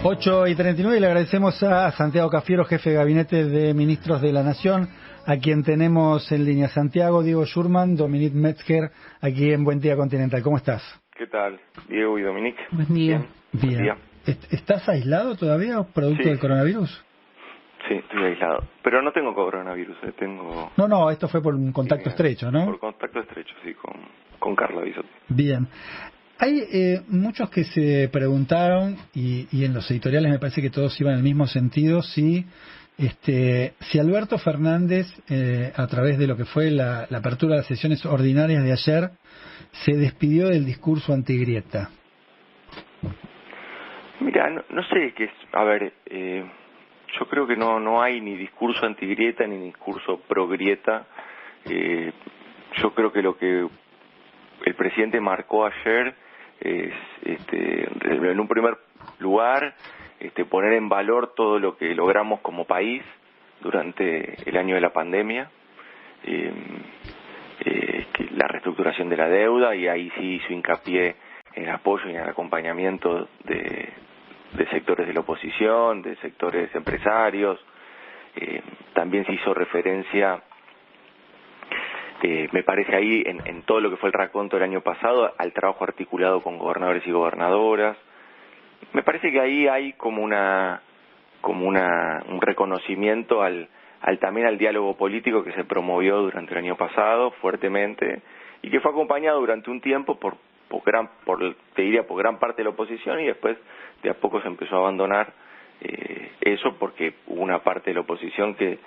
8:39, le agradecemos a Santiago Cafiero, jefe de gabinete de ministros de la Nación, a quien tenemos en línea. Santiago, Diego Schurman, Dominique Metzger, aquí en Buen Día Continental. ¿Cómo estás? ¿Qué tal, Diego y Dominique? Buen día. Bien. Buen día. ¿Estás aislado todavía, producto del coronavirus? Sí, estoy aislado, pero no tengo coronavirus, tengo... No, esto fue por un contacto estrecho, ¿no? Por contacto estrecho, sí, con Carla Bisotti. Bien. Hay muchos que se preguntaron, y en los editoriales me parece que todos iban en el mismo sentido, si Alberto Fernández, a través de lo que fue la apertura de las sesiones ordinarias de ayer, se despidió del discurso antigrieta. Mira, no sé qué es... A ver, yo creo que no hay ni discurso antigrieta ni discurso pro-grieta. Yo creo que lo que el presidente marcó ayer es, en un primer lugar, poner en valor todo lo que logramos como país durante el año de la pandemia, la reestructuración de la deuda, y ahí sí hizo hincapié en el apoyo y en el acompañamiento de sectores de la oposición, de sectores empresarios. También se hizo referencia, me parece ahí, en todo lo que fue el raconto del año pasado, al trabajo articulado con gobernadores y gobernadoras. Me parece que ahí hay como un reconocimiento también al diálogo político que se promovió durante el año pasado fuertemente, y que fue acompañado durante un tiempo por gran parte de la oposición, y después de a poco se empezó a abandonar eso, porque hubo una parte de la oposición que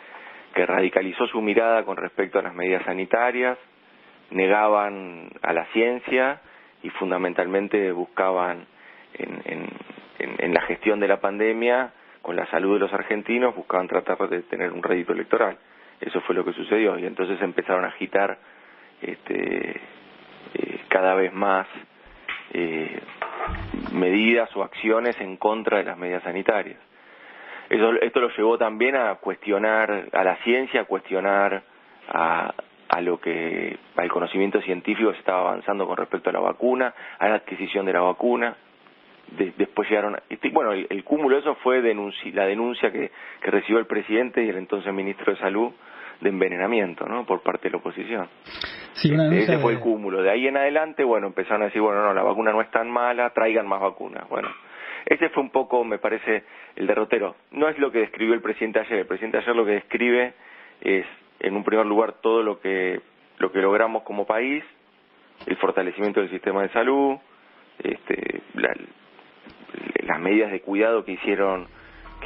radicalizó su mirada con respecto a las medidas sanitarias, negaban a la ciencia y fundamentalmente buscaban en la gestión de la pandemia, con la salud de los argentinos, buscaban tratar de tener un rédito electoral. Eso fue lo que sucedió, y entonces empezaron a agitar cada vez más medidas o acciones en contra de las medidas sanitarias. Esto lo llevó también a cuestionar a la ciencia, a cuestionar al conocimiento científico que se estaba avanzando con respecto a la vacuna, a la adquisición de la vacuna. Después llegaron, el cúmulo de eso fue la denuncia que recibió el presidente y el entonces ministro de Salud de envenenamiento, ¿no?, por parte de la oposición. Sí, ese fue el cúmulo. De ahí en adelante, empezaron a decir, la vacuna no es tan mala, traigan más vacunas. Ese fue un poco, me parece, el derrotero. No es lo que describió el presidente ayer. El presidente ayer lo que describe es, en un primer lugar, todo lo que logramos como país, el fortalecimiento del sistema de salud, las medidas de cuidado que hicieron,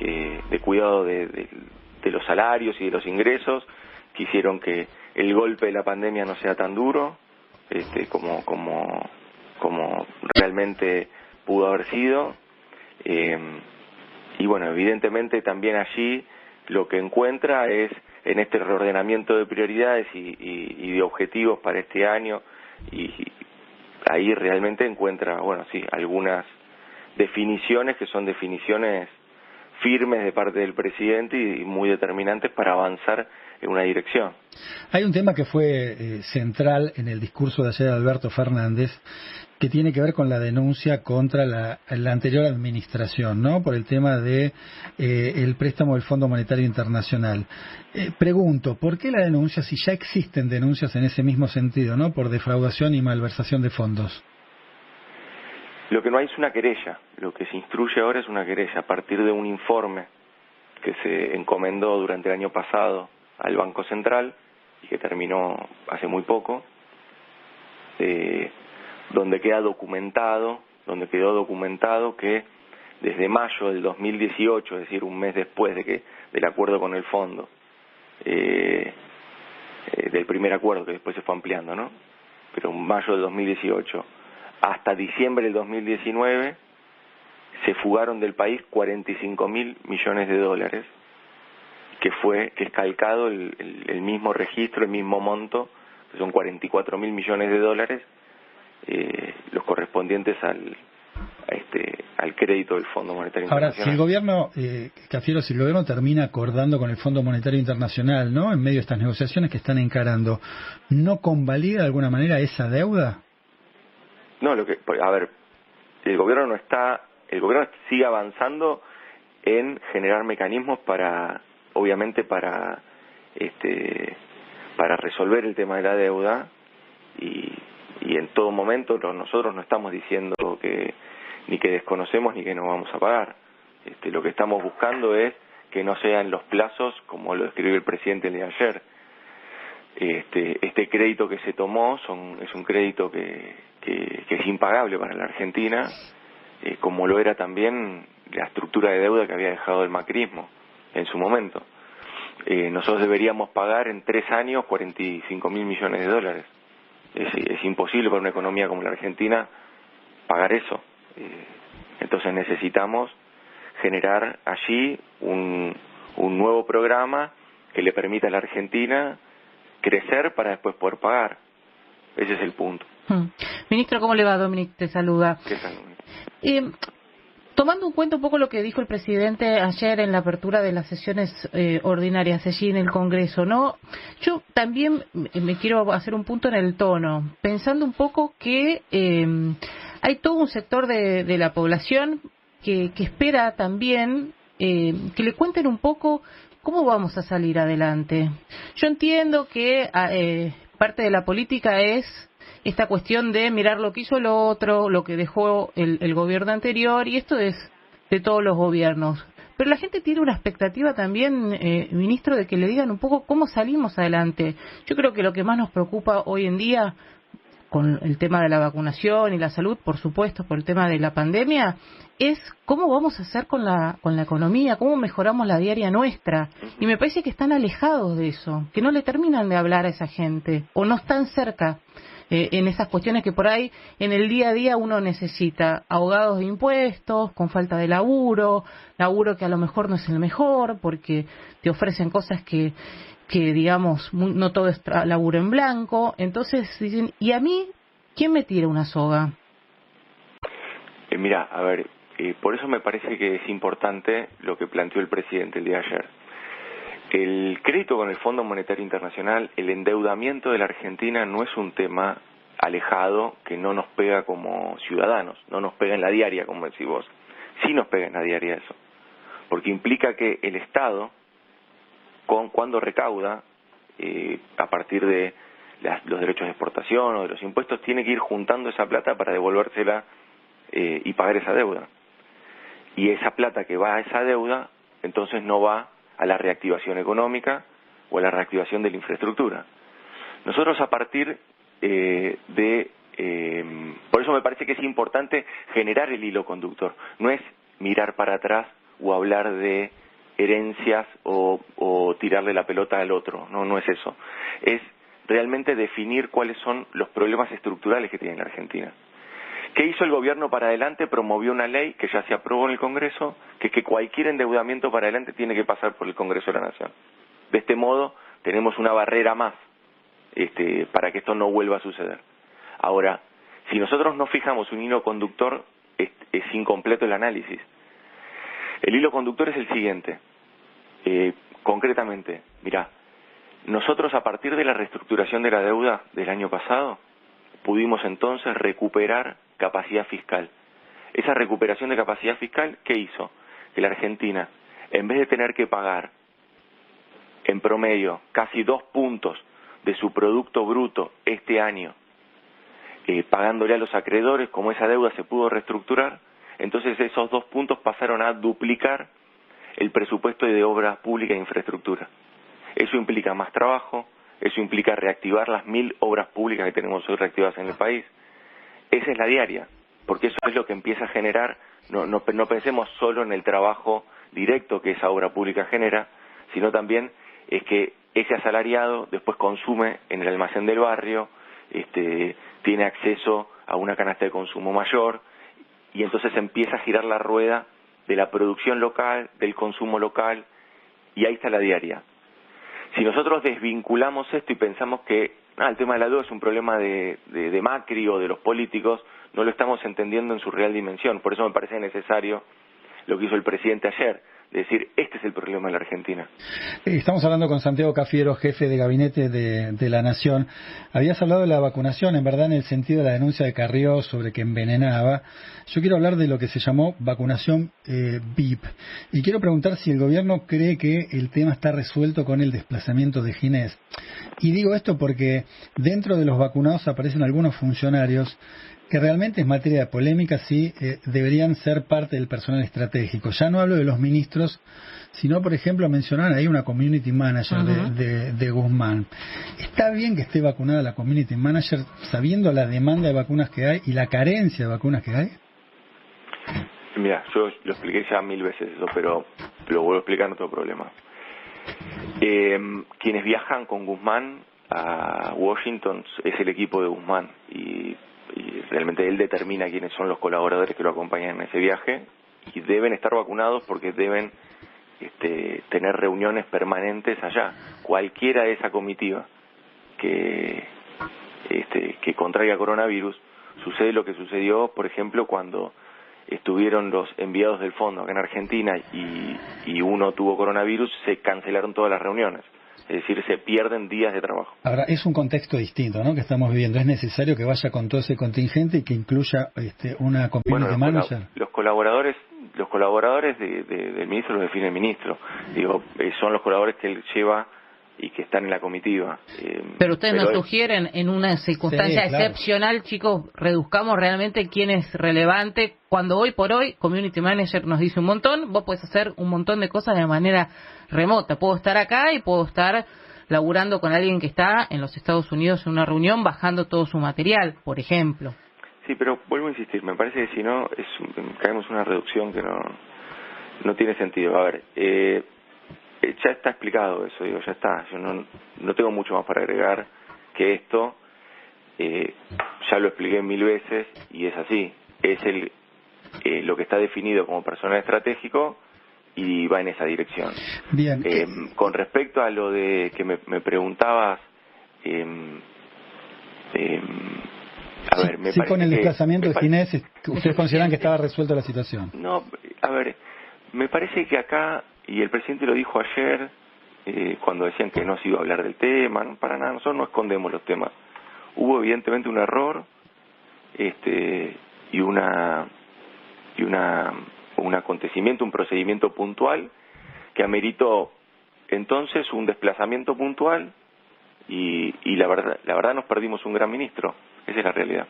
de cuidado de los salarios y de los ingresos, que hicieron que el golpe de la pandemia no sea tan duro como realmente pudo haber sido. Evidentemente también allí lo que encuentra es, en este reordenamiento de prioridades y de objetivos para este año, y ahí realmente encuentra, algunas definiciones que son definiciones firmes de parte del presidente y muy determinantes para avanzar en una dirección. Hay un tema que fue central en el discurso de ayer de Alberto Fernández, que tiene que ver con la denuncia contra la anterior administración, ¿no?, por el tema de el préstamo del Fondo Monetario Internacional. Pregunto, ¿por qué la denuncia si ya existen denuncias en ese mismo sentido, ¿no?, por defraudación y malversación de fondos? Lo que no hay es una querella. Lo que se instruye ahora es una querella a partir de un informe que se encomendó durante el año pasado al Banco Central y que terminó hace muy poco, donde quedó documentado que desde mayo del 2018, es decir, un mes después del acuerdo con el fondo, del primer acuerdo que después se fue ampliando, ¿no?, pero en mayo del 2018 hasta diciembre del 2019 se fugaron del país 45.000 millones de dólares, que es calcado el mismo registro, el mismo monto, que son 44.000 millones de dólares, los correspondientes al crédito del Fondo Monetario Internacional. Ahora, si el gobierno, Cafiero, termina acordando con el Fondo Monetario Internacional, ¿no?, en medio de estas negociaciones que están encarando, ¿no convalida de alguna manera esa deuda? No, el gobierno no está el gobierno sigue avanzando en generar mecanismos obviamente para resolver el tema de la deuda, y en todo momento nosotros no estamos diciendo ni que desconocemos ni que no vamos a pagar. Lo que estamos buscando es que no sean los plazos como lo describió el presidente el día de ayer. Este crédito que se tomó es un crédito que es impagable para la Argentina, como lo era también la estructura de deuda que había dejado el macrismo en su momento. Nosotros deberíamos pagar en 3 años 45.000 millones de dólares. Es imposible para una economía como la Argentina pagar eso. Entonces necesitamos generar allí un nuevo programa que le permita a la Argentina crecer para después poder pagar. Ese es el punto. Ministro, ¿cómo le va? Dominic te saluda. ¿Qué tal? Tomando en cuenta un poco lo que dijo el presidente ayer en la apertura de las sesiones ordinarias allí en el Congreso, ¿no? Yo también me quiero hacer un punto en el tono, pensando un poco que hay todo un sector de la población que espera también que le cuenten un poco cómo vamos a salir adelante. Yo entiendo que parte de la política es esta cuestión de mirar lo que hizo el otro, lo que dejó el gobierno anterior, y esto es de todos los gobiernos. Pero la gente tiene una expectativa también, ministro, de que le digan un poco cómo salimos adelante. Yo creo que lo que más nos preocupa hoy en día, con el tema de la vacunación y la salud, por supuesto, por el tema de la pandemia, es cómo vamos a hacer con la economía, cómo mejoramos la diaria nuestra. Y me parece que están alejados de eso, que no le terminan de hablar a esa gente, o no están cerca en esas cuestiones que por ahí en el día a día uno necesita, ahogados de impuestos, con falta de laburo que a lo mejor no es el mejor, porque te ofrecen cosas que digamos, no todo es laburo en blanco. Entonces dicen, ¿y a mí quién me tira una soga? Mira, a ver, por eso me parece que es importante lo que planteó el presidente el día de ayer. El crédito con el Fondo Monetario Internacional, el endeudamiento de la Argentina no es un tema alejado que no nos pega como ciudadanos, no nos pega en la diaria, como decís vos. Sí nos pega en la diaria eso, porque implica que el Estado, cuando recauda, a partir de los derechos de exportación o de los impuestos, tiene que ir juntando esa plata para devolvérsela y pagar esa deuda. Y esa plata que va a esa deuda, entonces no va a la reactivación económica o a la reactivación de la infraestructura. Nosotros a partir por eso me parece que es importante generar el hilo conductor. No es mirar para atrás o hablar de herencias o tirarle la pelota al otro, no es eso. Es realmente definir cuáles son los problemas estructurales que tiene la Argentina. ¿Qué hizo el gobierno para adelante? Promovió una ley que ya se aprobó en el Congreso, que es que cualquier endeudamiento para adelante tiene que pasar por el Congreso de la Nación. De este modo tenemos una barrera más para que esto no vuelva a suceder. Ahora, si nosotros no fijamos un hilo conductor, es incompleto el análisis. El hilo conductor es el siguiente. Concretamente, mirá, nosotros a partir de la reestructuración de la deuda del año pasado, pudimos entonces recuperar capacidad fiscal. Esa recuperación de capacidad fiscal, ¿qué hizo? Que la Argentina, en vez de tener que pagar en promedio casi 2 puntos de su Producto Bruto este año, pagándole a los acreedores, como esa deuda se pudo reestructurar, entonces esos 2 puntos pasaron a duplicar el presupuesto de obras públicas e infraestructura. Eso implica más trabajo, eso implica reactivar las 1.000 obras públicas que tenemos hoy reactivadas en el país. Esa es la diaria, porque eso es lo que empieza a generar, no pensemos solo en el trabajo directo que esa obra pública genera, sino también es que ese asalariado después consume en el almacén del barrio, tiene acceso a una canasta de consumo mayor, y entonces empieza a girar la rueda de la producción local, del consumo local, y ahí está la diaria. Si nosotros desvinculamos esto y pensamos que el tema de la deuda es un problema de Macri o de los políticos, no lo estamos entendiendo en su real dimensión. Por eso me parece necesario lo que hizo el presidente ayer, Es decir, este es el problema de la Argentina. Estamos hablando con Santiago Cafiero, jefe de gabinete de La Nación. Habías hablado de la vacunación, en verdad, en el sentido de la denuncia de Carrió sobre que envenenaba. Yo quiero hablar de lo que se llamó vacunación VIP. Y quiero preguntar si el gobierno cree que el tema está resuelto con el desplazamiento de Ginés. Y digo esto porque dentro de los vacunados aparecen algunos funcionarios que realmente es materia de polémica si deberían ser parte del personal estratégico. Ya no hablo de los ministros, sino, por ejemplo, mencionaban ahí una community manager de Guzmán. ¿Está bien que esté vacunada la community manager sabiendo la demanda de vacunas que hay y la carencia de vacunas que hay? Mira, yo lo expliqué ya 1000 veces eso, pero lo vuelvo a explicar, no tengo problema. Quienes viajan con Guzmán a Washington es el equipo de Guzmán y realmente él determina quiénes son los colaboradores que lo acompañan en ese viaje y deben estar vacunados porque deben tener reuniones permanentes allá. Cualquiera de esa comitiva que contraiga coronavirus, sucede lo que sucedió, por ejemplo, cuando estuvieron los enviados del fondo acá en Argentina y uno tuvo coronavirus, se cancelaron todas las reuniones. Es decir, se pierden días de trabajo. Ahora, es un contexto distinto, ¿no?, que estamos viviendo. Es necesario que vaya con todo ese contingente y que incluya una community manager. Los colaboradores del ministro los define el ministro. Digo, son los colaboradores que él lleva y que están en la comitiva. Pero ustedes nos sugieren, en una circunstancia excepcional, chicos, reduzcamos realmente quién es relevante, cuando hoy por hoy Community Manager nos dice un montón, vos podés hacer un montón de cosas de manera remota. Puedo estar acá y puedo estar laburando con alguien que está en los Estados Unidos en una reunión bajando todo su material, por ejemplo. Sí, pero vuelvo a insistir, me parece que si no, caemos en una reducción que no tiene sentido. A ver, ya está explicado eso, digo, ya está. Yo no tengo mucho más para agregar que esto. Ya lo expliqué 1000 veces y es así. Es lo que está definido como personal estratégico y va en esa dirección. Bien. Con respecto a lo de que me preguntabas, a ver, me parece con el desplazamiento de Ginés, que ¿ustedes consideran que estaba resuelta la situación? No, a ver, me parece que acá, y el presidente lo dijo ayer, cuando decían que no se iba a hablar del tema, no, para nada, nosotros no escondemos los temas. Hubo evidentemente un error y un acontecimiento, un procedimiento puntual que ameritó entonces un desplazamiento puntual y la verdad nos perdimos un gran ministro. Esa es la realidad.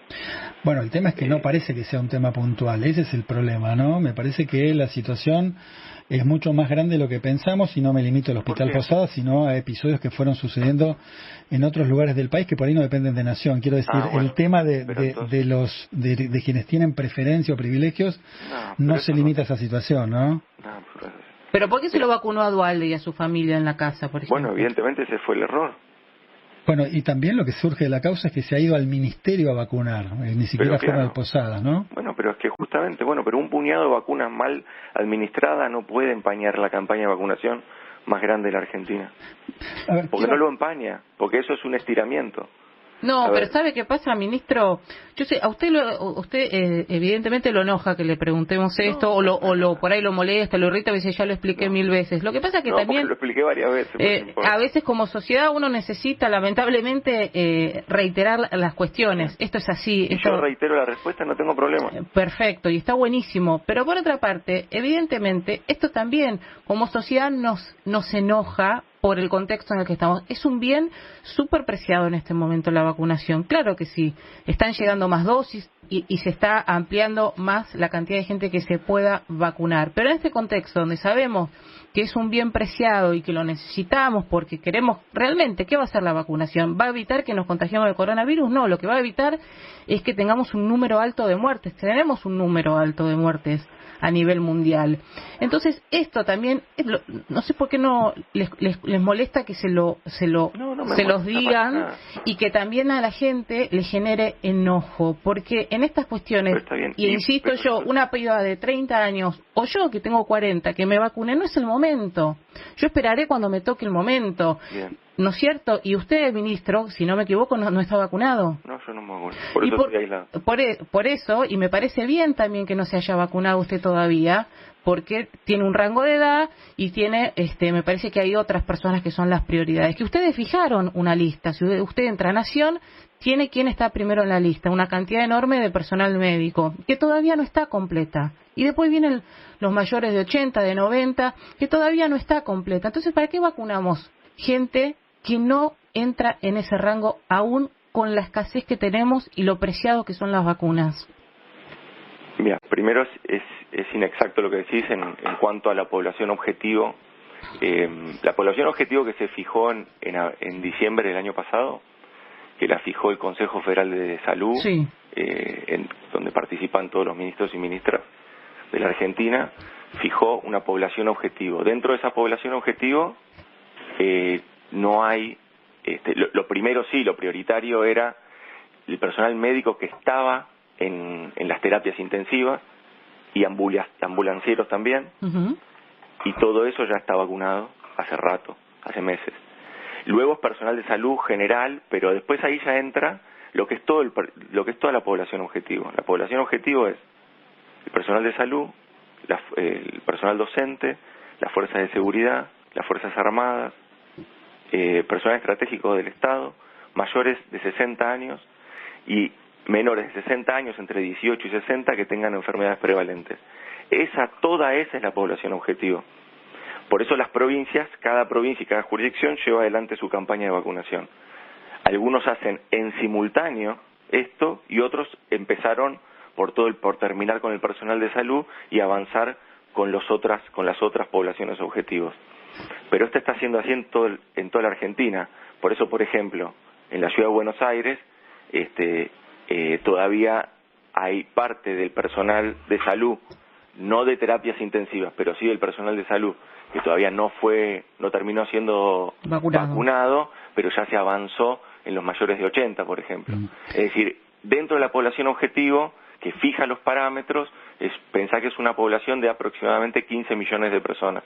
Bueno, el tema es que no parece que sea un tema puntual, ese es el problema, ¿no? Me parece que la situación es mucho más grande de lo que pensamos y no me limito al Hospital Posadas, sino a episodios que fueron sucediendo en otros lugares del país que por ahí no dependen de Nación. Quiero decir, el tema de quienes tienen preferencia o privilegios no se limita a esa situación, ¿no? ¿Pero por qué se lo vacunó a Duhalde y a su familia en la casa, por ejemplo? Bueno, evidentemente ese fue el error. Bueno, y también lo que surge de la causa es que se ha ido al ministerio a vacunar, ni siquiera fueron al Posadas, ¿no? Bueno, pero es que justamente, pero un puñado de vacunas mal administradas no puede empañar la campaña de vacunación más grande de la Argentina. Porque no lo empaña, porque eso es un estiramiento. No, pero ¿sabe qué pasa, ministro? Yo sé, a usted evidentemente lo enoja que le preguntemos esto, o por ahí lo molesta, lo irrita, a veces ya lo expliqué 1000 veces. Lo que pasa es que también... lo expliqué varias veces. A veces como sociedad uno necesita, lamentablemente, reiterar las cuestiones. Esto es así. Yo reitero la respuesta, no tengo problema. Perfecto, y está buenísimo. Pero por otra parte, evidentemente, esto también como sociedad nos enoja por el contexto en el que estamos. Es un bien súper preciado en este momento la vacunación. Claro que sí, están llegando más dosis y se está ampliando más la cantidad de gente que se pueda vacunar. Pero en este contexto donde sabemos que es un bien preciado y que lo necesitamos porque queremos realmente, ¿qué va a hacer la vacunación? ¿Va a evitar que nos contagiemos de coronavirus? No, lo que va a evitar es que tengamos un número alto de muertes. Tenemos un número alto de muertes a nivel mundial. Entonces, esto también, no sé por qué no les molesta que se los digan y que también a la gente le genere enojo, porque en estas cuestiones, y insisto yo, una piba de 30 años, o yo que tengo 40, que me vacune, no es el momento. Yo esperaré cuando me toque el momento. Bien. ¿no es cierto? Y usted, ministro, si no me equivoco, no está vacunado. No, yo no me vacuno. Por eso estoy aislado. Por eso, y me parece bien también que no se haya vacunado usted todavía, porque tiene un rango de edad y tiene, me parece que hay otras personas que son las prioridades. Que ustedes fijaron una lista. Si usted entra a Nación, tiene quién está primero en la lista, una cantidad enorme de personal médico, que todavía no está completa. Y después vienen los mayores de 80, de 90, que todavía no está completa. Entonces, ¿para qué vacunamos gente que no entra en ese rango aún con la escasez que tenemos y lo preciado que son las vacunas? Mira, primero es inexacto lo que decís en cuanto a la población objetivo. La población objetivo que se fijó en diciembre del año pasado, que la fijó el Consejo Federal de Salud, sí, donde participan todos los ministros y ministras de la Argentina, fijó una población objetivo. Dentro de esa población objetivo no hay, lo primero sí, lo prioritario era el personal médico que estaba en las terapias intensivas y ambulancieros también, y todo eso ya está vacunado hace rato, hace meses. Luego es personal de salud general, pero después ahí ya entra lo que es toda la población objetivo. La población objetivo es el personal de salud, el personal docente, las fuerzas de seguridad, las fuerzas armadas, personal estratégico del Estado, mayores de 60 años y menores de 60 años, entre 18 y 60, que tengan enfermedades prevalentes. Toda esa es la población objetivo. Por eso las provincias, cada provincia y cada jurisdicción lleva adelante su campaña de vacunación. Algunos hacen en simultáneo esto y otros empezaron por terminar con el personal de salud y avanzar con las otras poblaciones objetivos. Pero esto está siendo así en toda la Argentina. Por eso, por ejemplo, en la ciudad de Buenos Aires, todavía hay parte del personal de salud, no de terapias intensivas, pero sí del personal de salud, que todavía no terminó siendo vacunado, pero ya se avanzó en los mayores de 80, por ejemplo. Es decir, dentro de la población objetivo, que fija los parámetros, pensar que es una población de aproximadamente 15 millones de personas.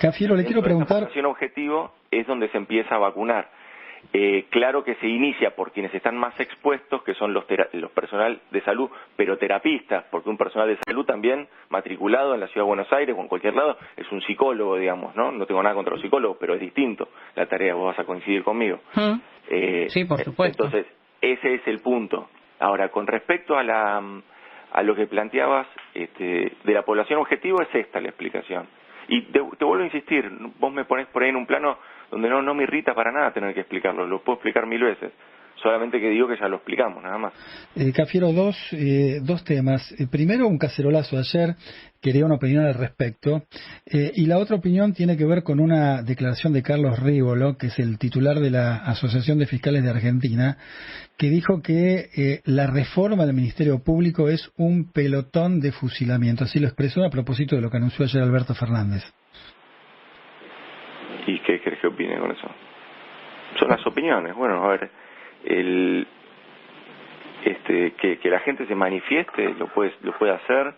Cafiero, le quiero preguntar... La población objetivo es donde se empieza a vacunar. Claro que se inicia por quienes están más expuestos, que son los personal de salud, pero terapistas, porque un personal de salud también matriculado en la Ciudad de Buenos Aires o en cualquier lado es un psicólogo, digamos, ¿no? No tengo nada contra los psicólogos, pero es distinto la tarea, vos vas a coincidir conmigo. Sí, por supuesto. Entonces, ese es el punto. Ahora, con respecto a lo que planteabas de la población objetivo, es esta la explicación. Y te vuelvo a insistir, vos me ponés por ahí en un plano donde no me irrita para nada tener que explicarlo, lo puedo explicar 1000 veces, solamente que digo que ya lo explicamos, nada más. Cafiero, dos temas. Primero, un cacerolazo ayer, quería una opinión al respecto, y la otra opinión tiene que ver con una declaración de Carlos Rívolo, que es el titular de la Asociación de Fiscales de Argentina, que dijo que la reforma del Ministerio Público es un pelotón de fusilamiento. Así lo expresó a propósito de lo que anunció ayer Alberto Fernández. ¿Y qué crees que opine con eso? Son las opiniones. Bueno, a ver, que la gente se manifieste, lo puede hacer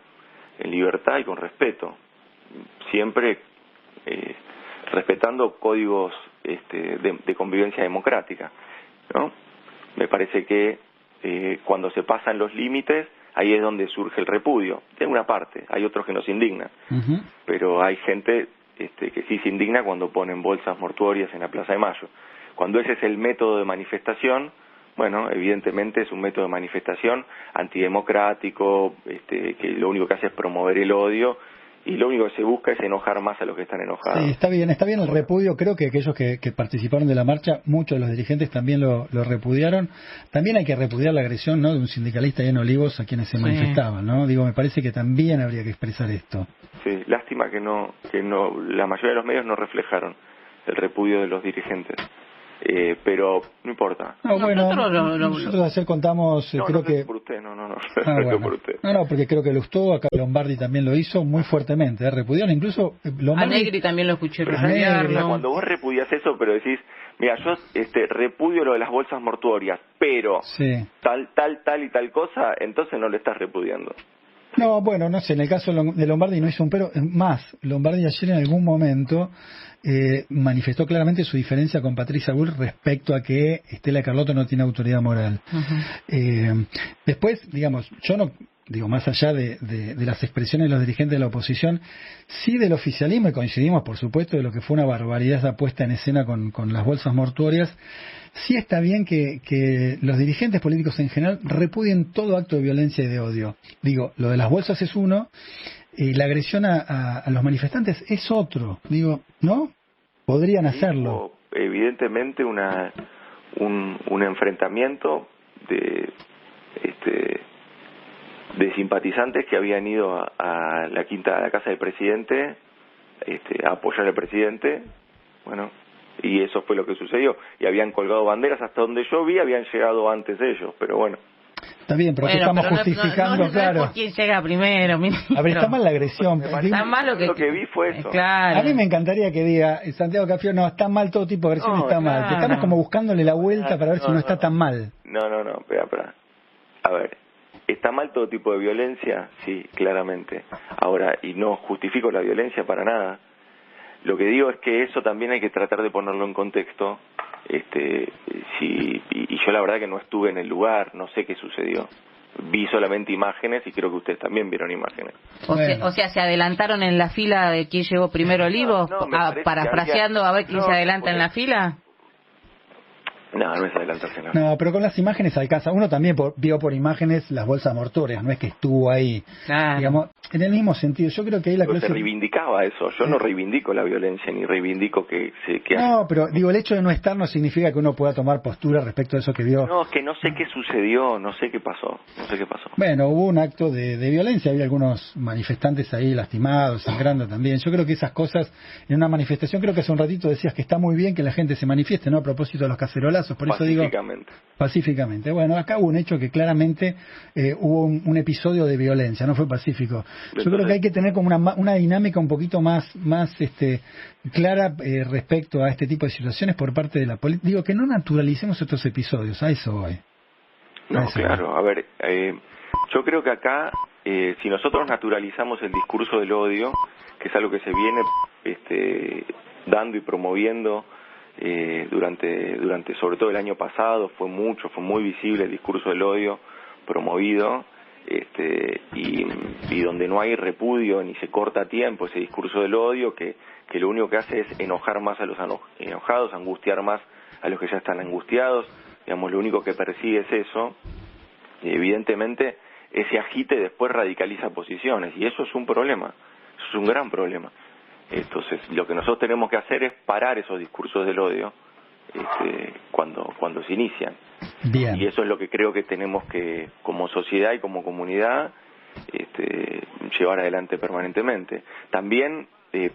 en libertad y con respeto, siempre respetando códigos de convivencia democrática, ¿no? Me parece que cuando se pasan los límites, ahí es donde surge el repudio. De una parte, hay otros que nos indignan, pero hay gente que sí se indigna cuando ponen bolsas mortuorias en la Plaza de Mayo. Cuando ese es el método de manifestación, bueno, evidentemente es un método de manifestación antidemocrático, que lo único que hace es promover el odio, y lo único que se busca es enojar más a los que están enojados. Sí, está bien el repudio. Creo que aquellos que participaron de la marcha, muchos de los dirigentes también lo repudiaron. También hay que repudiar la agresión, ¿no?, de un sindicalista en Olivos a quienes se manifestaban, ¿no? Digo, me parece que también habría que expresar esto. Sí, lástima que no la mayoría de los medios no reflejaron el repudio de los dirigentes. Pero no importa. No, bueno, nosotros ayer contamos, creo que... por usted, no. Por usted. No, porque creo que Lustó, acá Lombardi también lo hizo muy fuertemente, repudiaron incluso... Lombardi, a Negri también lo escuché. Cuando vos repudias eso, pero decís, mira, yo repudio lo de las bolsas mortuorias, pero tal y tal cosa, entonces no lo estás repudiando. No, bueno, no sé, en el caso de Lombardi no hizo un pero. Más, Lombardi ayer en algún momento manifestó claramente su diferencia con Patricia Bull respecto a que Estela Carlotto no tiene autoridad moral. Después, digamos, yo no... Digo, más allá de las expresiones de los dirigentes de la oposición, sí del oficialismo, y coincidimos, por supuesto, de lo que fue una barbaridad esa puesta en escena con las bolsas mortuorias, sí está bien que los dirigentes políticos en general repudien todo acto de violencia y de odio. Digo, lo de las bolsas es uno, y la agresión a los manifestantes es otro. Digo, ¿no? Podrían hacerlo. Evidentemente un enfrentamiento de simpatizantes que habían ido a la casa del presidente a apoyar al presidente, bueno, y eso fue lo que sucedió, y habían colgado banderas, hasta donde yo vi habían llegado antes de ellos, pero bueno. Está bien, pero estamos justificando, no claro. Por quién llega primero, ministro. A ver, está mal la agresión. Está mal lo que vi fue eso. Claro. A mí me encantaría que diga Santiago Cafiero, no, está mal todo tipo de agresión, está mal. Que estamos como buscándole la vuelta para ver si no está tan mal. No, espera. A ver, ¿está mal todo tipo de violencia? Sí, claramente. Ahora, y no justifico la violencia para nada. Lo que digo es que eso también hay que tratar de ponerlo en contexto. Y yo la verdad que no estuve en el lugar, no sé qué sucedió. Vi solamente imágenes y creo que ustedes también vieron imágenes. O sea, ¿se adelantaron en la fila de quién llegó primero Olivos? Parafraseando a ver quién se adelanta en la fila. No es adelantarse nada. No, pero con las imágenes alcanza. Uno también vio por imágenes las bolsas mortuorias, no es que estuvo ahí. Claro. Digamos, en el mismo sentido. Yo creo que ahí la clase... se reivindicaba eso. Yo no reivindico la violencia, ni reivindico que No, pero digo, el hecho de no estar no significa que uno pueda tomar postura respecto a eso que vio. No, es que no sé qué sucedió, no sé qué pasó. Bueno, hubo un acto de violencia, había algunos manifestantes ahí lastimados, sangrando también. Yo creo que esas cosas, en una manifestación, creo que hace un ratito decías que está muy bien que la gente se manifieste, ¿no? A propósito de los cacerolazos. Por eso digo pacíficamente. Bueno, acá hubo un hecho que claramente hubo un episodio de violencia, no fue pacífico. Yo creo que hay que tener como una dinámica un poquito más clara respecto a este tipo de situaciones por parte de la política. Digo, que no naturalicemos estos episodios, a eso voy. No, claro, a ver, yo creo que acá, si nosotros naturalizamos el discurso del odio, que es algo que se viene dando y promoviendo durante sobre todo el año pasado, fue muy visible el discurso del odio promovido, y donde no hay repudio ni se corta a tiempo ese discurso del odio que lo único que hace es enojar más a los enojados, angustiar más a los que ya están angustiados, digamos, lo único que persigue es eso, y evidentemente ese agite después radicaliza posiciones, y eso es un problema, eso es un gran problema. Entonces, lo que nosotros tenemos que hacer es parar esos discursos del odio cuando se inician. Bien. Y eso es lo que creo que tenemos que, como sociedad y como comunidad, llevar adelante permanentemente. También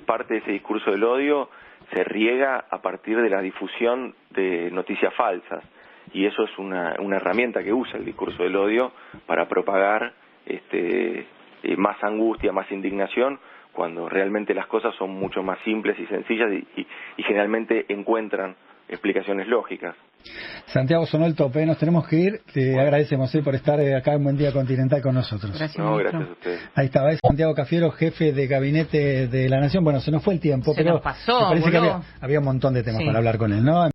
parte de ese discurso del odio se riega a partir de la difusión de noticias falsas. Y eso es una herramienta que usa el discurso del odio para propagar más angustia, más indignación, cuando realmente las cosas son mucho más simples y sencillas y generalmente encuentran explicaciones lógicas. Santiago, sonó el tope, nos tenemos que ir. Te agradecemos por estar acá en Buen Día Continental con nosotros. Gracias a ustedes. Ahí estaba, es Santiago Cafiero, jefe de gabinete de la Nación. Bueno, se nos fue el tiempo, pero nos pasó, me parece que había un montón de temas para hablar con él, ¿no?